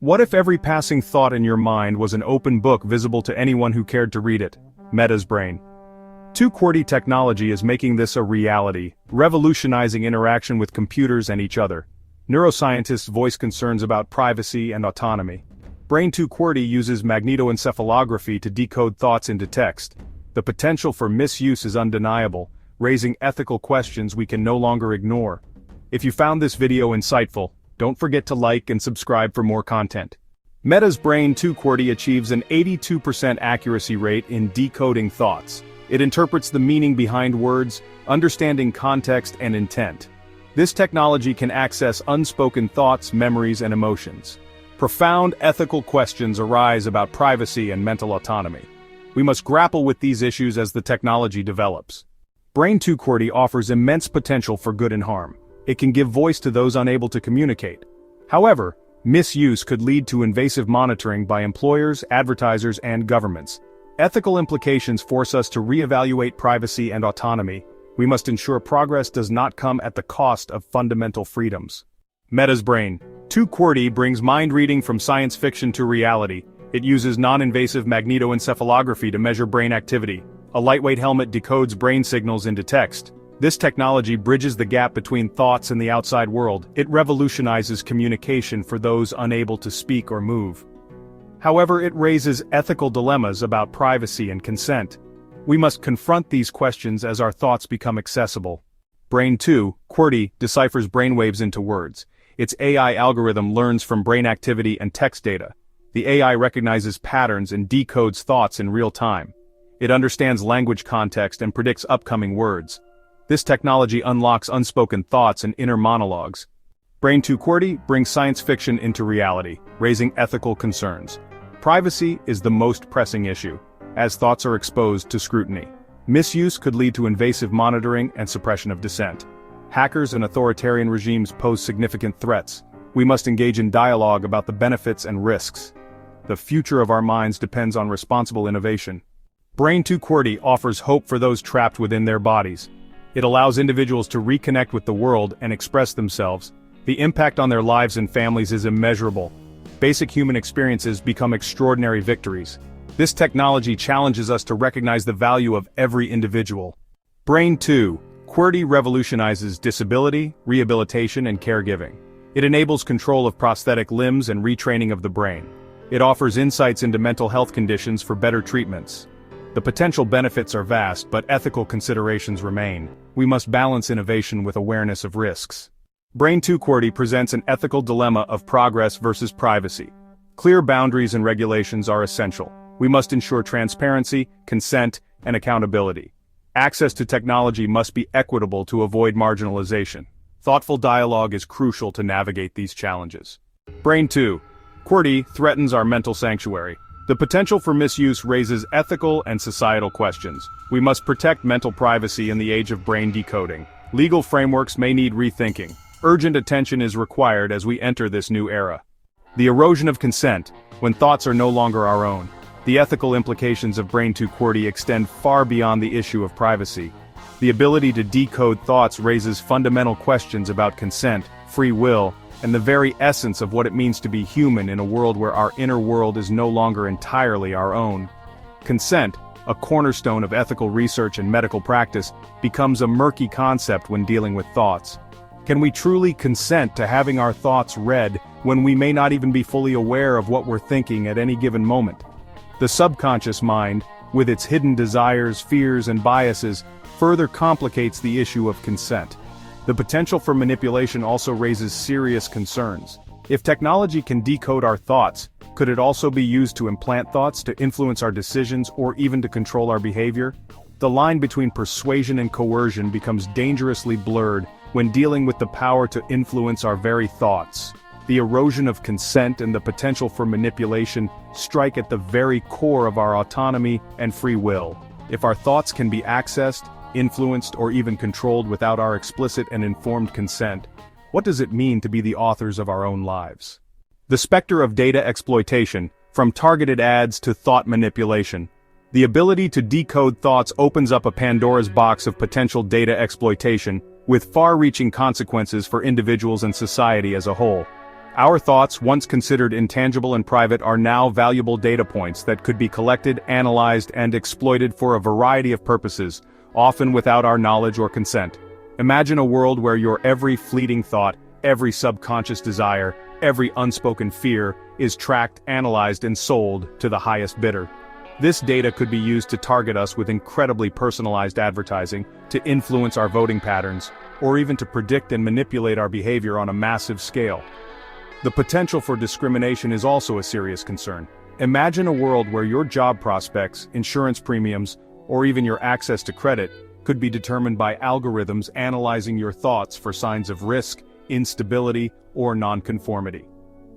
What if every passing thought in your mind was an open book visible to anyone who cared to read it? Meta's brain. 2-QWERTY technology is making this a reality, revolutionizing interaction with computers and each other. Neuroscientists voice concerns about privacy and autonomy. Brain 2-QWERTY uses magnetoencephalography to decode thoughts into text. The potential for misuse is undeniable, raising ethical questions we can no longer ignore. If you found this video insightful, don't forget to like and subscribe for more content. Meta's Brain 2-QWERTY achieves an 82% accuracy rate in decoding thoughts. It interprets the meaning behind words, understanding context and intent. This technology can access unspoken thoughts, memories, and emotions. Profound ethical questions arise about privacy and mental autonomy. We must grapple with these issues as the technology develops. Brain 2-QWERTY offers immense potential for good and harm. It can give voice to those unable to communicate. However, misuse could lead to invasive monitoring by employers, advertisers, and governments. Ethical implications force us to reevaluate privacy and autonomy. We must ensure progress does not come at the cost of fundamental freedoms. Meta's Brain 2-QWERTY brings mind reading from science fiction to reality. It uses non-invasive magnetoencephalography to measure brain activity. A lightweight helmet decodes brain signals into text. This technology bridges the gap between thoughts and the outside world. It revolutionizes communication for those unable to speak or move. However, it raises ethical dilemmas about privacy and consent. We must confront these questions as our thoughts become accessible. Brain 2-QWERTY deciphers brainwaves into words. Its AI algorithm learns from brain activity and text data. The AI recognizes patterns and decodes thoughts in real time. It understands language context and predicts upcoming words. This technology unlocks unspoken thoughts and inner monologues. Brain 2-QWERTY brings science fiction into reality, raising ethical concerns. Privacy is the most pressing issue, as thoughts are exposed to scrutiny. Misuse could lead to invasive monitoring and suppression of dissent. Hackers and authoritarian regimes pose significant threats. We must engage in dialogue about the benefits and risks. The future of our minds depends on responsible innovation. Brain 2-QWERTY offers hope for those trapped within their bodies. It allows individuals to reconnect with the world and express themselves. The impact on their lives and families is immeasurable. Basic human experiences become extraordinary victories. This technology challenges us to recognize the value of every individual. Brain 2-QWERTY revolutionizes disability, rehabilitation, and caregiving. It enables control of prosthetic limbs and retraining of the brain. It offers insights into mental health conditions for better treatments. The potential benefits are vast, but ethical considerations remain. We must balance innovation with awareness of risks. Brain 2-QWERTY presents an ethical dilemma of progress versus privacy. Clear boundaries and regulations are essential. We must ensure transparency, consent, and accountability. Access to technology must be equitable to avoid marginalization. Thoughtful dialogue is crucial to navigate these challenges. Brain 2-QWERTY threatens our mental sanctuary. The potential for misuse raises ethical and societal questions. We must protect mental privacy in the age of brain decoding. Legal frameworks may need rethinking. Urgent attention is required as we enter this new era. The erosion of consent, when thoughts are no longer our own. The ethical implications of Brain 2-QWERTY extend far beyond the issue of privacy. The ability to decode thoughts raises fundamental questions about consent, free will, and the very essence of what it means to be human in a world where our inner world is no longer entirely our own. Consent, a cornerstone of ethical research and medical practice, becomes a murky concept when dealing with thoughts. Can we truly consent to having our thoughts read when we may not even be fully aware of what we're thinking at any given moment? The subconscious mind, with its hidden desires, fears, and biases, further complicates the issue of consent. The potential for manipulation also raises serious concerns. If technology can decode our thoughts, could it also be used to implant thoughts to influence our decisions or even to control our behavior? The line between persuasion and coercion becomes dangerously blurred when dealing with the power to influence our very thoughts. The erosion of consent and the potential for manipulation strike at the very core of our autonomy and free will. If our thoughts can be accessed, influenced, or even controlled without our explicit and informed consent, what does it mean to be the authors of our own lives? The specter of data exploitation, from targeted ads to thought manipulation. The ability to decode thoughts opens up a Pandora's box of potential data exploitation, with far-reaching consequences for individuals and society as a whole. Our thoughts, once considered intangible and private, are now valuable data points that could be collected, analyzed, and exploited for a variety of purposes, often without our knowledge or consent. Imagine a world where your every fleeting thought, every subconscious desire, every unspoken fear, is tracked, analyzed, and sold to the highest bidder. This data could be used to target us with incredibly personalized advertising, to influence our voting patterns, or even to predict and manipulate our behavior on a massive scale. The potential for discrimination is also a serious concern. Imagine a world where your job prospects, insurance premiums, or even your access to credit could be determined by algorithms analyzing your thoughts for signs of risk, instability, or nonconformity.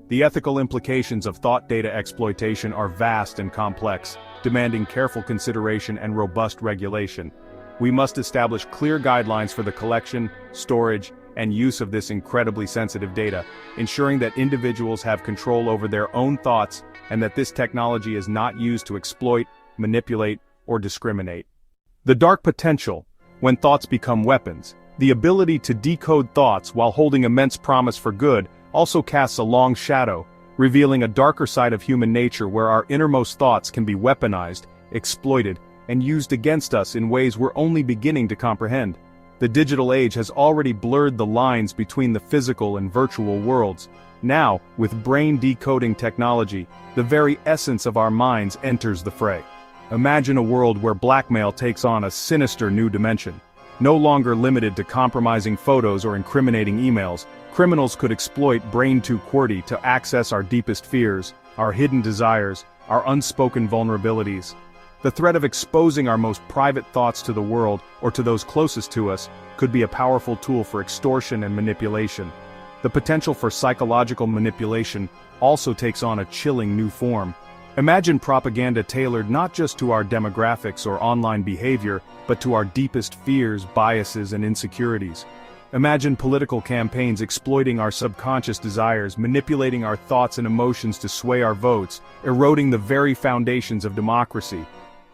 The ethical implications of thought data exploitation are vast and complex, demanding careful consideration and robust regulation. We must establish clear guidelines for the collection, storage, and use of this incredibly sensitive data, ensuring that individuals have control over their own thoughts and that this technology is not used to exploit, manipulate, or discriminate. The dark potential, when thoughts become weapons, the ability to decode thoughts while holding immense promise for good, also casts a long shadow, revealing a darker side of human nature where our innermost thoughts can be weaponized, exploited, and used against us in ways we're only beginning to comprehend. The digital age has already blurred the lines between the physical and virtual worlds. Now, with brain decoding technology, the very essence of our minds enters the fray. Imagine a world where blackmail takes on a sinister new dimension. No longer limited to compromising photos or incriminating emails, criminals could exploit brain QWERTY to access our deepest fears, our hidden desires, our unspoken vulnerabilities. The threat of exposing our most private thoughts to the world, or to those closest to us, could be a powerful tool for extortion and manipulation. The potential for psychological manipulation also takes on a chilling new form. Imagine propaganda tailored not just to our demographics or online behavior, but to our deepest fears, biases, and insecurities. Imagine political campaigns exploiting our subconscious desires, manipulating our thoughts and emotions to sway our votes, eroding the very foundations of democracy.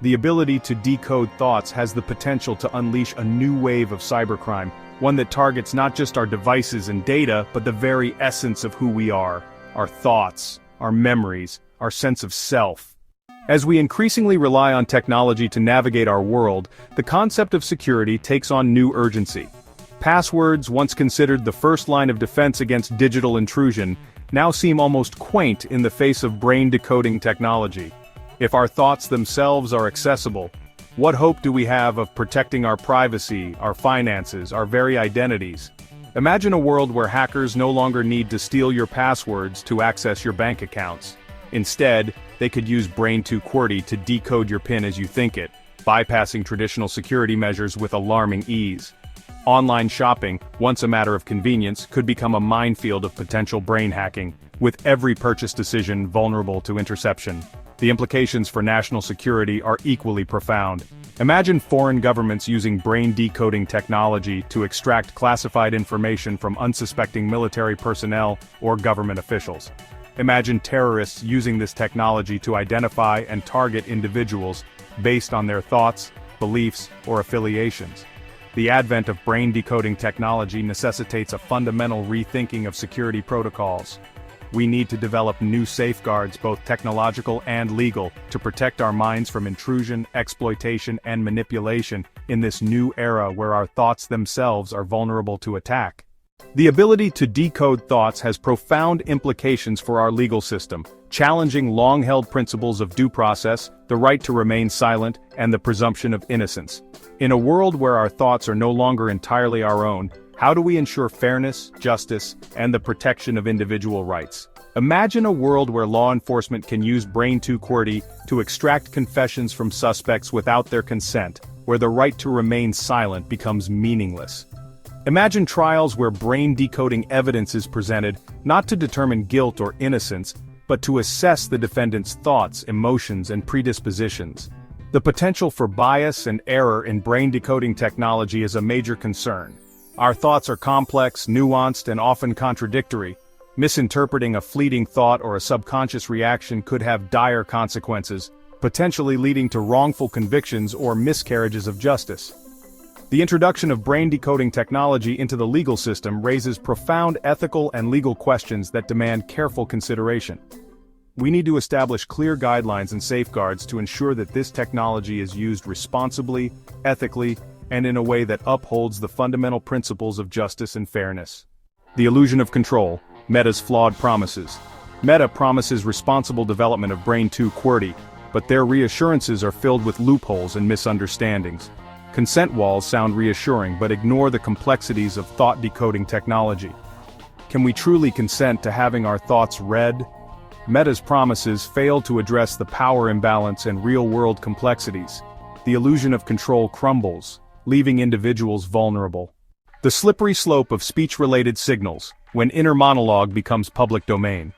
The ability to decode thoughts has the potential to unleash a new wave of cybercrime, one that targets not just our devices and data, but the very essence of who we are, our thoughts, our memories, our sense of self. As we increasingly rely on technology to navigate our world, the concept of security takes on new urgency. Passwords, once considered the first line of defense against digital intrusion, now seem almost quaint in the face of brain decoding technology. If our thoughts themselves are accessible, what hope do we have of protecting our privacy, our finances, our very identities? Imagine a world where hackers no longer need to steal your passwords to access your bank accounts. Instead, they could use brain QWERTY to decode your PIN as you think it, bypassing traditional security measures with alarming ease. Online shopping, once a matter of convenience, could become a minefield of potential brain hacking, with every purchase decision vulnerable to interception. The implications for national security are equally profound. Imagine foreign governments using brain decoding technology to extract classified information from unsuspecting military personnel or government officials. Imagine terrorists using this technology to identify and target individuals based on their thoughts, beliefs, or affiliations. The advent of brain decoding technology necessitates a fundamental rethinking of security protocols. We need to develop new safeguards, both technological and legal, to protect our minds from intrusion, exploitation, and manipulation in this new era where our thoughts themselves are vulnerable to attack. The ability to decode thoughts has profound implications for our legal system, challenging long-held principles of due process, the right to remain silent, and the presumption of innocence. In a world where our thoughts are no longer entirely our own, how do we ensure fairness, justice, and the protection of individual rights? Imagine a world where law enforcement can use brain QWERTY to extract confessions from suspects without their consent, where the right to remain silent becomes meaningless. Imagine trials where brain decoding evidence is presented, not to determine guilt or innocence, but to assess the defendant's thoughts, emotions, and predispositions. The potential for bias and error in brain decoding technology is a major concern. Our thoughts are complex, nuanced, and often contradictory. Misinterpreting a fleeting thought or a subconscious reaction could have dire consequences, potentially leading to wrongful convictions or miscarriages of justice. The introduction of brain decoding technology into the legal system raises profound ethical and legal questions that demand careful consideration. We need to establish clear guidelines and safeguards to ensure that this technology is used responsibly, ethically, and in a way that upholds the fundamental principles of justice and fairness. The illusion of control, Meta's flawed promises. Meta promises responsible development of Brain 2 QWERTY, but their reassurances are filled with loopholes and misunderstandings. Consent walls sound reassuring but ignore the complexities of thought decoding technology. Can we truly consent to having our thoughts read? Meta's promises fail to address the power imbalance and real-world complexities. The illusion of control crumbles, leaving individuals vulnerable. The slippery slope of speech-related signals, when inner monologue becomes public domain.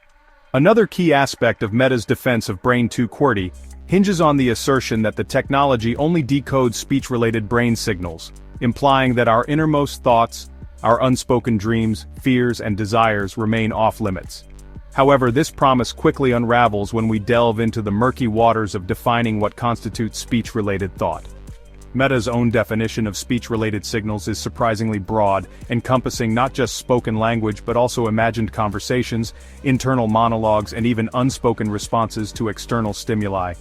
Another key aspect of Meta's defense of Brain 2 QWERTY hinges on the assertion that the technology only decodes speech-related brain signals, implying that our innermost thoughts, our unspoken dreams, fears, and desires remain off-limits. However, this promise quickly unravels when we delve into the murky waters of defining what constitutes speech-related thought. Meta's own definition of speech-related signals is surprisingly broad, encompassing not just spoken language but also imagined conversations, internal monologues, and even unspoken responses to external stimuli.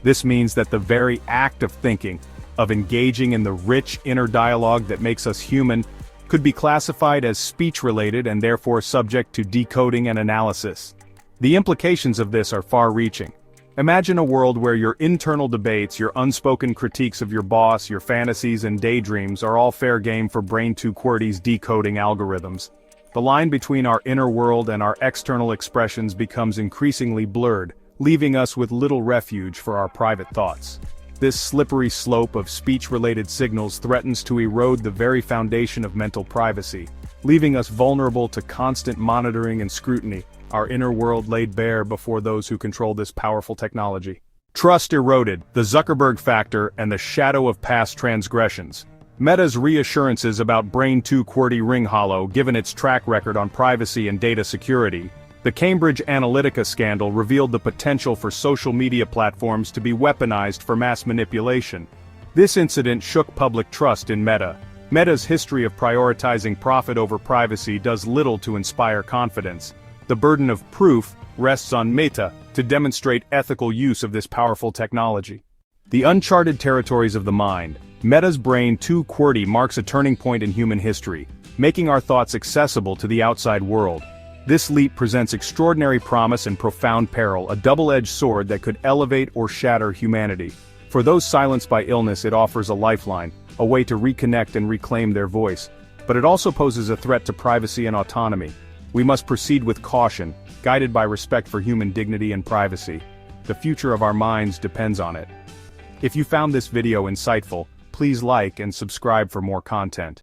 This means that the very act of thinking, of engaging in the rich inner dialogue that makes us human, could be classified as speech-related and therefore subject to decoding and analysis. The implications of this are far-reaching. Imagine a world where your internal debates, your unspoken critiques of your boss, your fantasies and daydreams are all fair game for Brain 2 QWERTY's decoding algorithms. The line between our inner world and our external expressions becomes increasingly blurred, leaving us with little refuge for our private thoughts. This slippery slope of speech-related signals threatens to erode the very foundation of mental privacy, leaving us vulnerable to constant monitoring and scrutiny, our inner world laid bare before those who control this powerful technology. Trust eroded, the Zuckerberg factor, and the shadow of past transgressions. Meta's reassurances about Brain 2 QWERTY ring hollow given its track record on privacy and data security. The Cambridge Analytica scandal revealed the potential for social media platforms to be weaponized for mass manipulation. This incident shook public trust in Meta. Meta's history of prioritizing profit over privacy does little to inspire confidence. The burden of proof rests on Meta to demonstrate ethical use of this powerful technology. The uncharted territories of the mind. Meta's Brain 2 QWERTY marks a turning point in human history, making our thoughts accessible to the outside world. This leap presents extraordinary promise and profound peril, a double-edged sword that could elevate or shatter humanity. For those silenced by illness, it offers a lifeline, a way to reconnect and reclaim their voice. But it also poses a threat to privacy and autonomy. We must proceed with caution, guided by respect for human dignity and privacy. The future of our minds depends on it. If you found this video insightful, please like and subscribe for more content.